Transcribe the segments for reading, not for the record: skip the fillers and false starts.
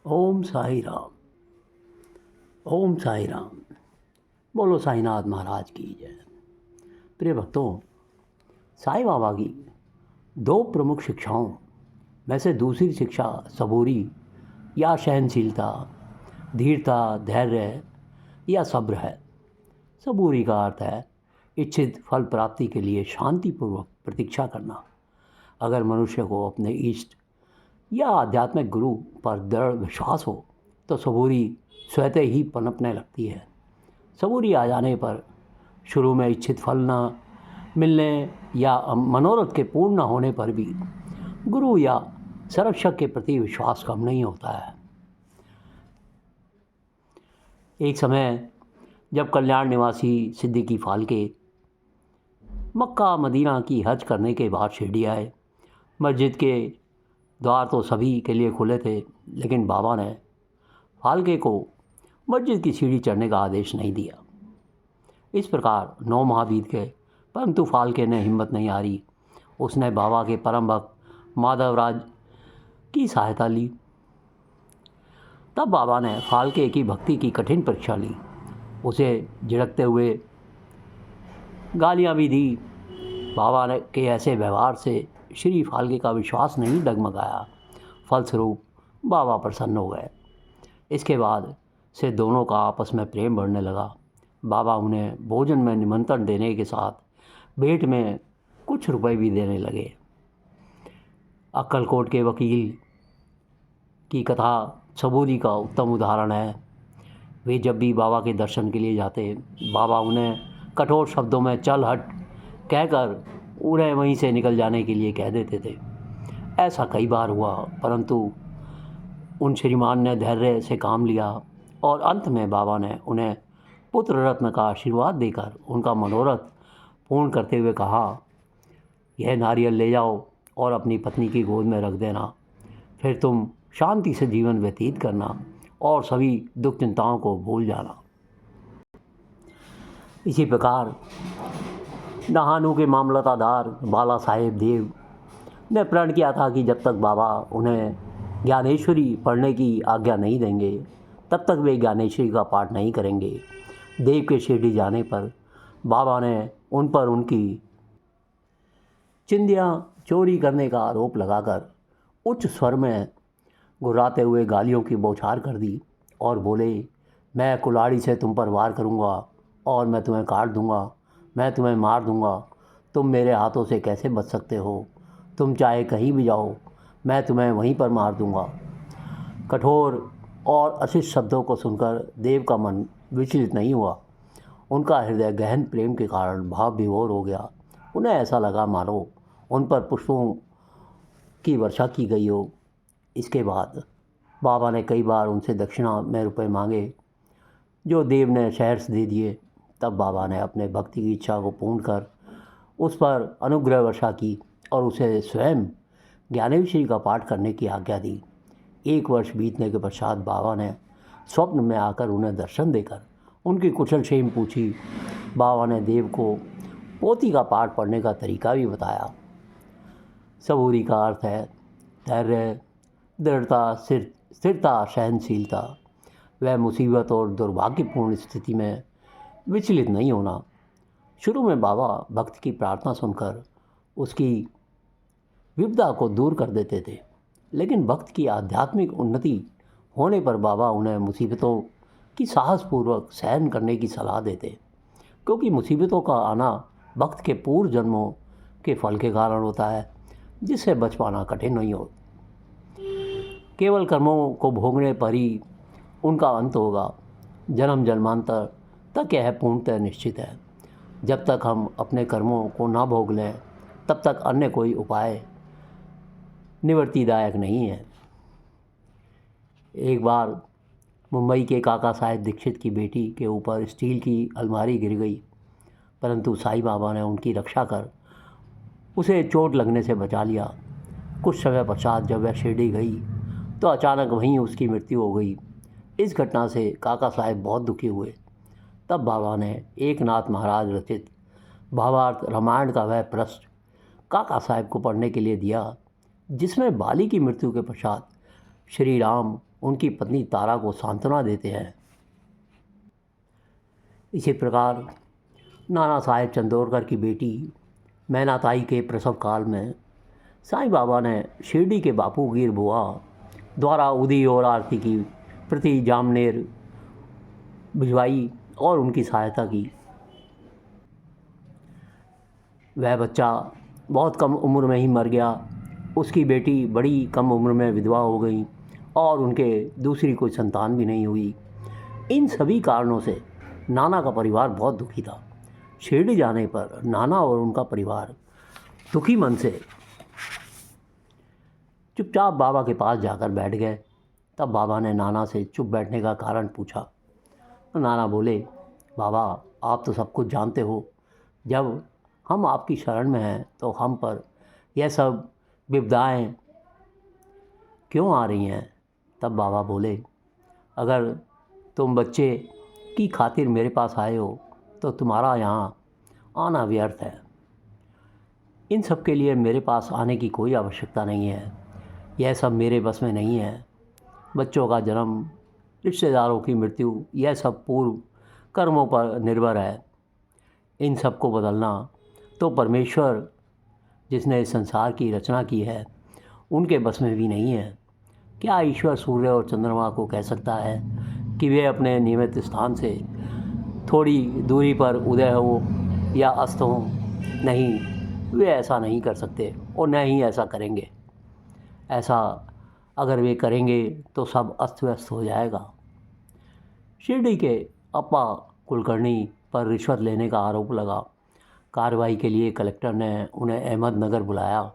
ओम साई राम। ओम साई राम। बोलो साईनाथ महाराज की जय। प्रिय भक्तों, साईं बाबा की दो प्रमुख शिक्षाओं में से दूसरी शिक्षा सबूरी या सहनशीलता, धीरता, धैर्य या सब्र है। सबूरी का अर्थ है इच्छित फल प्राप्ति के लिए शांतिपूर्वक प्रतीक्षा करना। अगर मनुष्य को अपने इष्ट या आध्यात्मिक गुरु पर दृढ़ विश्वास हो तो सबूरी स्वतः ही पनपने लगती है। सबूरी आ जाने पर शुरू में इच्छित फल न मिलने या मनोरथ के पूर्ण न होने पर भी गुरु या संरक्षक के प्रति विश्वास कम नहीं होता है। एक समय जब कल्याण निवासी सिद्दीकी फाल्के मक्का मदीना की हज करने के बाद शिरडी आए। मस्जिद के द्वार तो सभी के लिए खुले थे, लेकिन बाबा ने फाल्के को मस्जिद की सीढ़ी चढ़ने का आदेश नहीं दिया। इस प्रकार 9 माह बीत गए, परंतु फाल्के ने हिम्मत नहीं हारी। उसने बाबा के परम भक्त माधवराज की सहायता ली। तब बाबा ने फाल्के की भक्ति की कठिन परीक्षा ली। उसे झिड़कते हुए गालियाँ भी दी। बाबा ने के ऐसे व्यवहार से श्री फाल्के का विश्वास नहीं डगमगाया। फलस्वरूप बाबा प्रसन्न हो गए। इसके बाद से दोनों का आपस में प्रेम बढ़ने लगा। बाबा उन्हें भोजन में निमंत्रण देने के साथ भेंट में कुछ रुपए भी देने लगे। अक्कलकोट के वकील की कथा सबूरी का उत्तम उदाहरण है। वे जब भी बाबा के दर्शन के लिए जाते, बाबा उन्हें कठोर शब्दों में चल हट कहकर उन्हें वहीं से निकल जाने के लिए कह देते थे। ऐसा कई बार हुआ, परंतु उन श्रीमान ने धैर्य से काम लिया और अंत में बाबा ने उन्हें पुत्र रत्न का आशीर्वाद देकर उनका मनोरथ पूर्ण करते हुए कहा, यह नारियल ले जाओ और अपनी पत्नी की गोद में रख देना। फिर तुम शांति से जीवन व्यतीत करना और सभी दुख चिंताओं को भूल जाना। इसी प्रकार नाहानू के मामलतादार बाला साहेब देव ने प्रण किया था कि जब तक बाबा उन्हें ज्ञानेश्वरी पढ़ने की आज्ञा नहीं देंगे, तब तक वे ज्ञानेश्वरी का पाठ नहीं करेंगे। देव के शिरडी जाने पर बाबा ने उन पर उनकी चिंदियाँ चोरी करने का आरोप लगाकर उच्च स्वर में गुर्राते हुए गालियों की बौछार कर दी और बोले, मैं कुल्हाड़ी से तुम पर वार करूँगा और मैं तुम्हें काट दूँगा, मैं तुम्हें मार दूँगा। तुम मेरे हाथों से कैसे बच सकते हो? तुम चाहे कहीं भी जाओ, मैं तुम्हें वहीं पर मार दूँगा। कठोर और अशिष्ट शब्दों को सुनकर देव का मन विचलित नहीं हुआ। उनका हृदय गहन प्रेम के कारण भाव विभोर हो गया। उन्हें ऐसा लगा मानो उन पर पुष्पों की वर्षा की गई हो। इसके बाद बाबा ने कई बार उनसे दक्षिणा में रुपए मांगे, जो देव ने शहर से दे दिए। तब बाबा ने अपने भक्ति की इच्छा को पूर्ण कर उस पर अनुग्रह वर्षा की और उसे स्वयं ज्ञानेश्वरी का पाठ करने की आज्ञा दी। 1 वर्ष बीतने के पश्चात बाबा ने स्वप्न में आकर उन्हें दर्शन देकर उनकी कुशल क्षेम पूछी। बाबा ने देव को पोथी का पाठ पढ़ने का तरीका भी बताया। सबूरी का अर्थ है धैर्य, दृढ़ता, स्थिरता, सहनशीलता। वह मुसीबत और दुर्भाग्यपूर्ण स्थिति में विचलित नहीं होना। शुरू में बाबा भक्त की प्रार्थना सुनकर उसकी विपदा को दूर कर देते थे, लेकिन भक्त की आध्यात्मिक उन्नति होने पर बाबा उन्हें मुसीबतों की साहसपूर्वक सहन करने की सलाह देते, क्योंकि मुसीबतों का आना भक्त के पूर्व जन्मों के फल के कारण होता है, जिससे बच पाना कठिन नहीं हो। केवल कर्मों को भोगने पर ही उनका अंत होगा। जन्म जन्मांतर तक यह पूर्णतः निश्चित है। जब तक हम अपने कर्मों को ना भोग लें, तब तक अन्य कोई उपाय निवृत्तिदायक नहीं है। एक बार मुंबई के काका साहेब दीक्षित की बेटी के ऊपर स्टील की अलमारी गिर गई, परंतु साईं बाबा ने उनकी रक्षा कर उसे चोट लगने से बचा लिया। कुछ समय पश्चात जब वह शिरडी गई तो अचानक वहीं उसकी मृत्यु हो गई। इस घटना से काका साहेब बहुत दुखी हुए। तब बाबा ने एकनाथ महाराज रचित भावार्थ रामायण का वह पृष्ठ काका साहेब को पढ़ने के लिए दिया, जिसमें बाली की मृत्यु के पश्चात श्री राम उनकी पत्नी तारा को सांत्वना देते हैं। इसी प्रकार नाना साहेब चंदोरकर की बेटी मैनाताई के प्रसव काल में साईं बाबा ने शिरडी के बापूगीर बुआ द्वारा उदी और आरती की प्रति जामनेर भिजवाई और उनकी सहायता की। वह बच्चा बहुत कम उम्र में ही मर गया। उसकी बेटी बड़ी कम उम्र में विधवा हो गई और उनके दूसरी कोई संतान भी नहीं हुई। इन सभी कारणों से नाना का परिवार बहुत दुखी था। शिरडी जाने पर नाना और उनका परिवार दुखी मन से चुपचाप बाबा के पास जाकर बैठ गए। तब बाबा ने नाना से चुप बैठने का कारण पूछा। नाना बोले, बाबा आप तो सब कुछ जानते हो, जब हम आपकी शरण में हैं तो हम पर यह सब विपदाएं क्यों आ रही हैं। तब बाबा बोले, अगर तुम बच्चे की खातिर मेरे पास आए हो तो तुम्हारा यहाँ आना व्यर्थ है। इन सब के लिए मेरे पास आने की कोई आवश्यकता नहीं है। यह सब मेरे बस में नहीं है। बच्चों का जन्म, रिश्तेदारों की मृत्यु, यह सब पूर्व कर्मों पर निर्भर है। इन सब को बदलना तो परमेश्वर जिसने इस संसार की रचना की है उनके बस में भी नहीं है। क्या ईश्वर सूर्य और चंद्रमा को कह सकता है कि वे अपने नियमित स्थान से थोड़ी दूरी पर उदय हो या अस्त हो? नहीं, वे ऐसा नहीं कर सकते और न ही ऐसा करेंगे। ऐसा अगर वे करेंगे तो सब अस्त व्यस्त हो जाएगा। शिरडी के अप्पा कुलकर्णी पर रिश्वत लेने का आरोप लगा। कार्रवाई के लिए कलेक्टर ने उन्हें अहमदनगर बुलाया।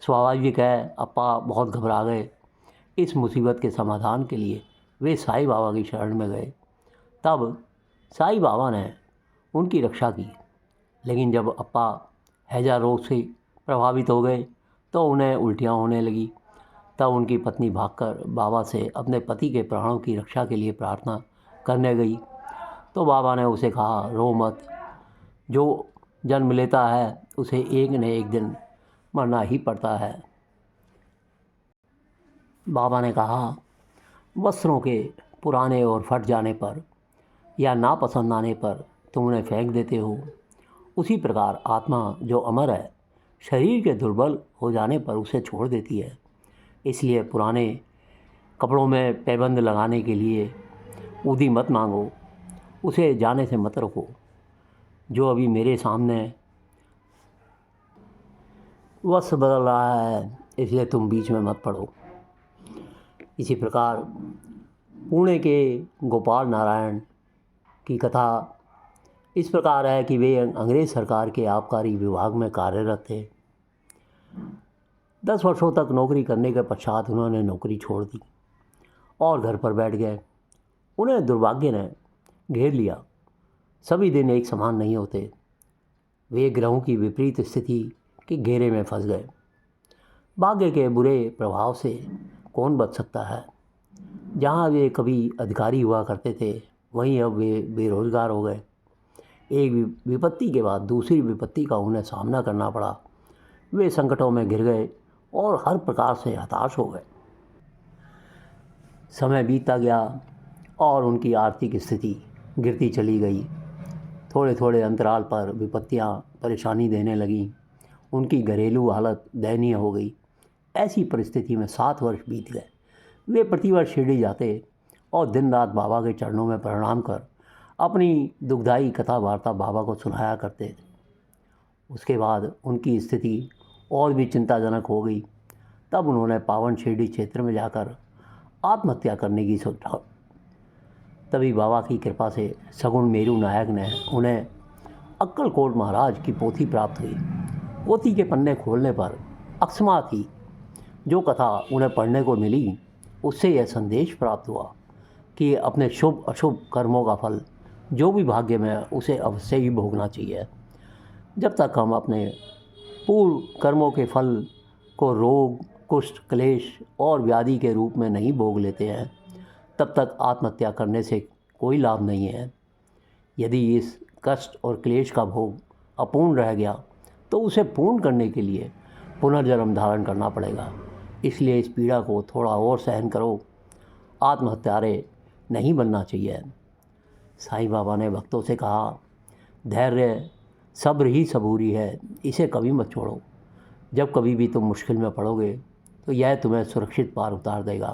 स्वाभाविक है, अप्पा बहुत घबरा गए। इस मुसीबत के समाधान के लिए वे साईं बाबा की शरण में गए। तब साईं बाबा ने उनकी रक्षा की। लेकिन जब अप्पा हैजा रोग से प्रभावित हो गए तो उन्हें उल्टियाँ होने लगी। तब उनकी पत्नी भागकर बाबा से अपने पति के प्राणों की रक्षा के लिए प्रार्थना करने गई। तो बाबा ने उसे कहा, रो मत, जो जन्म लेता है उसे एक न एक दिन मरना ही पड़ता है। बाबा ने कहा, वस्त्रों के पुराने और फट जाने पर या नापसंद आने पर तुम उन्हें फेंक देते हो, उसी प्रकार आत्मा जो अमर है शरीर के दुर्बल हो जाने पर उसे छोड़ देती है। इसलिए पुराने कपड़ों में पैबंद लगाने के लिए ऊधी मत मांगो, उसे जाने से मत रखो। जो अभी मेरे सामने वस्त्र बदल रहा है, इसलिए तुम बीच में मत पड़ो। इसी प्रकार पुणे के गोपाल नारायण की कथा इस प्रकार है कि वे अंग्रेज़ सरकार के आबकारी विभाग में कार्यरत थे। 10 वर्षों तक नौकरी करने के पश्चात उन्होंने नौकरी छोड़ दी और घर पर बैठ गए। उन्हें दुर्भाग्य ने घेर लिया। सभी दिन एक समान नहीं होते। वे ग्रहों की विपरीत स्थिति के घेरे में फंस गए। भाग्य के बुरे प्रभाव से कौन बच सकता है। जहाँ वे कभी अधिकारी हुआ करते थे वहीं अब वे बेरोजगार हो गए। एक विपत्ति के बाद दूसरी विपत्ति का उन्हें सामना करना पड़ा। वे संकटों में घिर गए और हर प्रकार से हताश हो गए। समय बीतता गया और उनकी आर्थिक स्थिति गिरती चली गई। थोड़े थोड़े अंतराल पर विपत्तियां परेशानी देने लगीं। उनकी घरेलू हालत दयनीय हो गई। ऐसी परिस्थिति में 7 वर्ष बीत गए। वे प्रतिवर्ष शिरडी जाते और दिन रात बाबा के चरणों में प्रणाम कर अपनी दुखदायी कथा वार्ता बाबा को सुनाया करते थे। उसके बाद उनकी स्थिति और भी चिंताजनक हो गई। तब उन्होंने पावन शिरडी क्षेत्र में जाकर आत्महत्या करने की सोचा। तभी बाबा की कृपा से सगुण मेरू नायक ने उन्हें अक्कलकोट महाराज की पोथी प्राप्त हुई। पोथी के पन्ने खोलने पर अकस्मा की जो कथा उन्हें पढ़ने को मिली, उससे यह संदेश प्राप्त हुआ कि अपने शुभ अशुभ कर्मों का फल जो भी भाग्य में है उसे अवश्य ही भोगना चाहिए। जब तक हम अपने पूर्व कर्मों के फल को रोग, कुष्ठ, क्लेश और व्याधि के रूप में नहीं भोग लेते हैं, तब तक आत्महत्या करने से कोई लाभ नहीं है। यदि इस कष्ट और क्लेश का भोग अपूर्ण रह गया तो उसे पूर्ण करने के लिए पुनर्जन्म धारण करना पड़ेगा। इसलिए इस पीड़ा को थोड़ा और सहन करो आत्महत्यारे नहीं बनना चाहिए। साईं बाबा ने भक्तों से कहा, धैर्य सब्र ही सबूरी है, इसे कभी मत छोड़ो। जब कभी भी तुम मुश्किल में पड़ोगे तो यह तुम्हें सुरक्षित पार उतार देगा।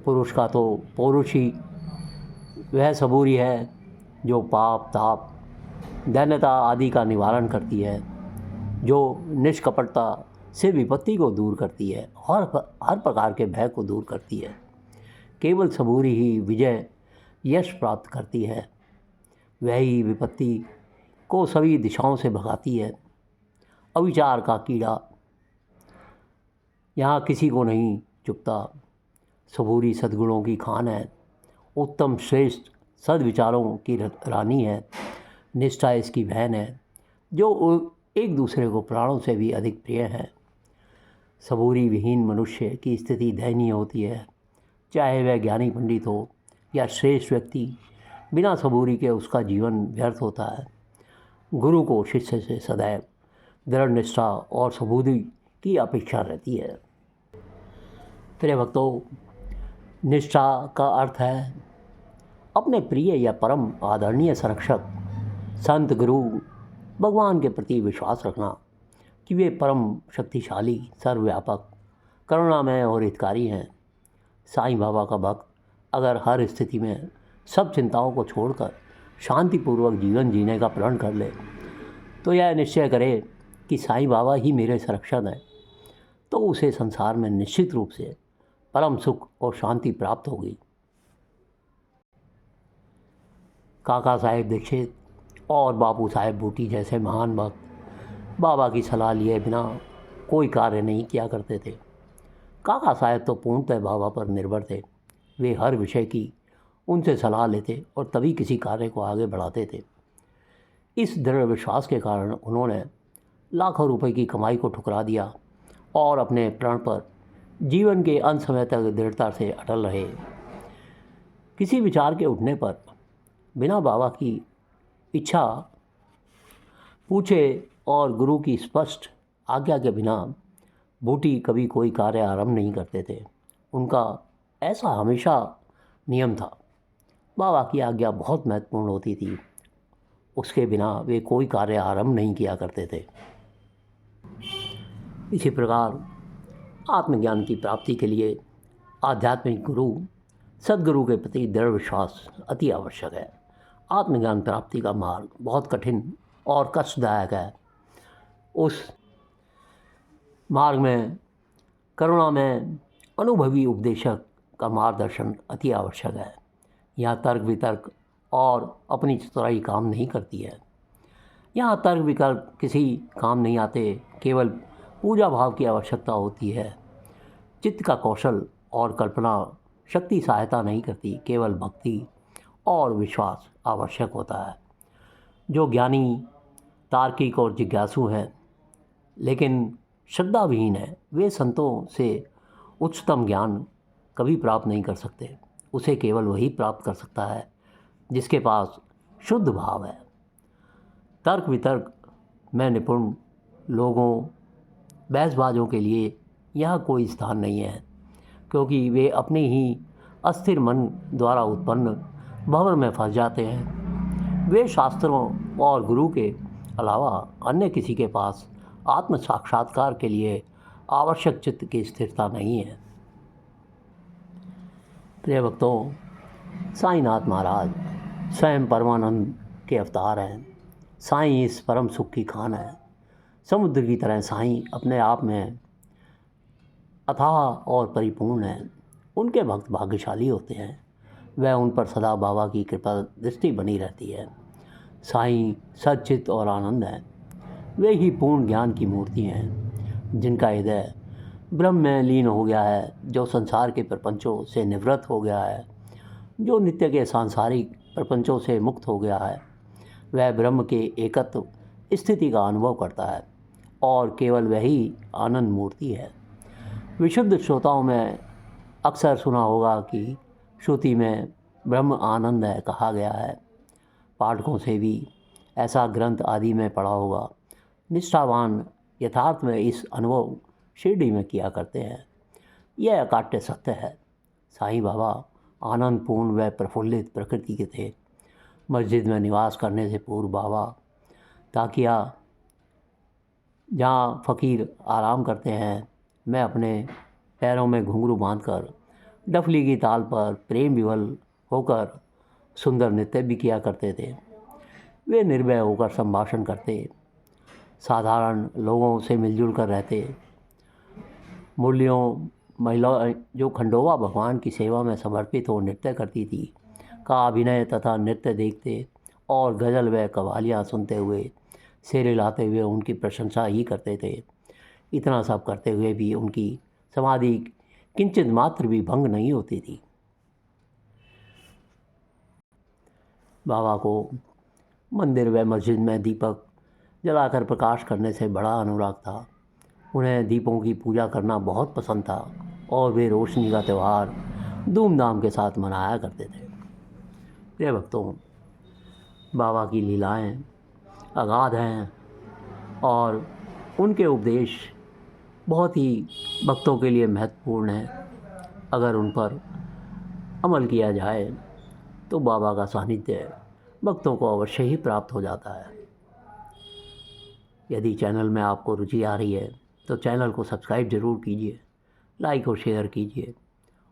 पुरुष का तो पौरुष ही वह सबूरी है जो पाप ताप दैन्यता आदि का निवारण करती है, जो निष्कपटता से विपत्ति को दूर करती है और हर प्रकार के भय को दूर करती है। केवल सबूरी ही विजय यश प्राप्त करती है। वह ही विपत्ति को सभी दिशाओं से भगाती है। अविचार का कीड़ा यहाँ किसी को नहीं चुभता। सबूरी सद्गुणों की खान है, उत्तम श्रेष्ठ सद्विचारों की रानी है। निष्ठा इसकी बहन है, जो एक दूसरे को प्राणों से भी अधिक प्रिय है। सबूरी विहीन मनुष्य की स्थिति दयनीय होती है। चाहे वह ज्ञानी पंडित हो या श्रेष्ठ व्यक्ति, बिना सबूरी के उसका जीवन व्यर्थ होता है। गुरु को शिष्य से सदैव दृढ़ निष्ठा और सबूरी की अपेक्षा रहती है। प्रिय भक्तों, निष्ठा का अर्थ है अपने प्रिय या परम आदरणीय संरक्षक संत गुरु भगवान के प्रति विश्वास रखना कि वे परम शक्तिशाली, सर्वव्यापक, करुणामय और हितकारी हैं। साईं बाबा का भक्त अगर हर स्थिति में सब चिंताओं को छोड़कर शांतिपूर्वक जीवन जीने का प्रण कर ले तो यह निश्चय करे कि साईं बाबा ही मेरे संरक्षक हैं, तो उसे संसार में निश्चित रूप से परम सुख और शांति प्राप्त होगी। काका साहेब दीक्षित और बापू साहेब बूटी जैसे महान भक्त बाबा की सलाह लिए बिना कोई कार्य नहीं किया करते थे। काका साहेब तो पूर्णतः बाबा पर निर्भर थे। वे हर विषय की उनसे सलाह लेते और तभी किसी कार्य को आगे बढ़ाते थे। इस दृढ़ विश्वास के कारण उन्होंने लाखों रुपए की कमाई को ठुकरा दिया और अपने प्रण पर जीवन के अंत समय तक दृढ़ता से अटल रहे। किसी विचार के उठने पर बिना बाबा की इच्छा पूछे और गुरु की स्पष्ट आज्ञा के बिना बूटी कभी कोई कार्य आरंभ नहीं करते थे। उनका ऐसा हमेशा नियम था। बाबा की आज्ञा बहुत महत्वपूर्ण होती थी, उसके बिना वे कोई कार्य आरंभ नहीं किया करते थे। इसी प्रकार आत्मज्ञान की प्राप्ति के लिए आध्यात्मिक गुरु सद्गुरु के प्रति दृढ़ विश्वास अति आवश्यक है। आत्मज्ञान प्राप्ति का मार्ग बहुत कठिन और कष्टदायक है। उस मार्ग में करुणा में अनुभवी उपदेशक का मार्गदर्शन अति आवश्यक है। यहाँ तर्क वितर्क और अपनी चतुराई काम नहीं करती है। यहाँ तर्क वितर्क किसी काम नहीं आते, केवल पूजा भाव की आवश्यकता होती है। चित्त का कौशल और कल्पना शक्ति सहायता नहीं करती, केवल भक्ति और विश्वास आवश्यक होता है। जो ज्ञानी तार्किक और जिज्ञासु हैं लेकिन श्रद्धा विहीन है, वे संतों से उच्चतम ज्ञान कभी प्राप्त नहीं कर सकते। उसे केवल वही प्राप्त कर सकता है जिसके पास शुद्ध भाव है। तर्क वितर्क में निपुण लोगों, बहसबाजों के लिए यहाँ कोई स्थान नहीं है, क्योंकि वे अपने ही अस्थिर मन द्वारा उत्पन्न भंवर में फंस जाते हैं। वे शास्त्रों और गुरु के अलावा अन्य किसी के पास आत्म साक्षात्कार के लिए आवश्यक चित्त की स्थिरता नहीं है। प्रिय भक्तों, साईनाथ महाराज स्वयं परमानंद के अवतार हैं। साईं इस परम सुख की खान है। समुद्र की तरह साईं अपने आप में अथाह और परिपूर्ण है। उनके भक्त भाग्यशाली होते हैं। वह उन पर सदा बाबा की कृपा दृष्टि बनी रहती है। साईं सच्चित और आनंद है। वे ही पूर्ण ज्ञान की मूर्ति हैं, जिनका हृदय ब्रह्म में लीन हो गया है, जो संसार के प्रपंचों से निवृत्त हो गया है, जो नित्य के सांसारिक प्रपंचों से मुक्त हो गया है। वह ब्रह्म के एकत्व स्थिति का अनुभव करता है और केवल वही आनंद मूर्ति है। विशुद्ध श्रोताओं में अक्सर सुना होगा कि श्रुति में ब्रह्म आनंद है कहा गया है। पाठकों से भी ऐसा ग्रंथ आदि में पढ़ा होगा। निष्ठावान यथार्थ में इस अनुभव शिरडी में किया करते हैं। यह अकाट्य सत्य है। साईं बाबा आनंदपूर्ण व प्रफुल्लित प्रकृति के थे। मस्जिद में निवास करने से पूर्व बाबा ताकिया जहाँ फ़कीर आराम करते हैं, मैं अपने पैरों में घुंघरू बांधकर डफली की ताल पर प्रेम विवल होकर सुंदर नृत्य भी किया करते थे। वे निर्भय होकर संभाषण करते, साधारण लोगों से मिलजुल कर रहते। मूल्यों महिला जो खंडोबा भगवान की सेवा में समर्पित हो नृत्य करती थी का अभिनय तथा नृत्य देखते और गज़ल व कव्वालियाँ सुनते हुए शेरे लाते हुए उनकी प्रशंसा ही करते थे। इतना सब करते हुए भी उनकी समाधि किंचित मात्र भी भंग नहीं होती थी। बाबा को मंदिर व मस्जिद में दीपक जलाकर प्रकाश करने से बड़ा अनुराग था। उन्हें दीपों की पूजा करना बहुत पसंद था और वे रोशनी का त्यौहार धूमधाम के साथ मनाया करते थे। प्रिय भक्तों, बाबा की लीलाएं अगाध हैं और उनके उपदेश बहुत ही भक्तों के लिए महत्वपूर्ण हैं। अगर उन पर अमल किया जाए तो बाबा का सानिध्य भक्तों को अवश्य ही प्राप्त हो जाता है। यदि चैनल में आपको रुचि आ रही है तो चैनल को सब्सक्राइब ज़रूर कीजिए, लाइक और शेयर कीजिए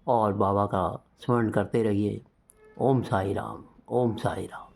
और बाबा का स्मरण करते रहिए। ओम साई राम, ओम साई राम।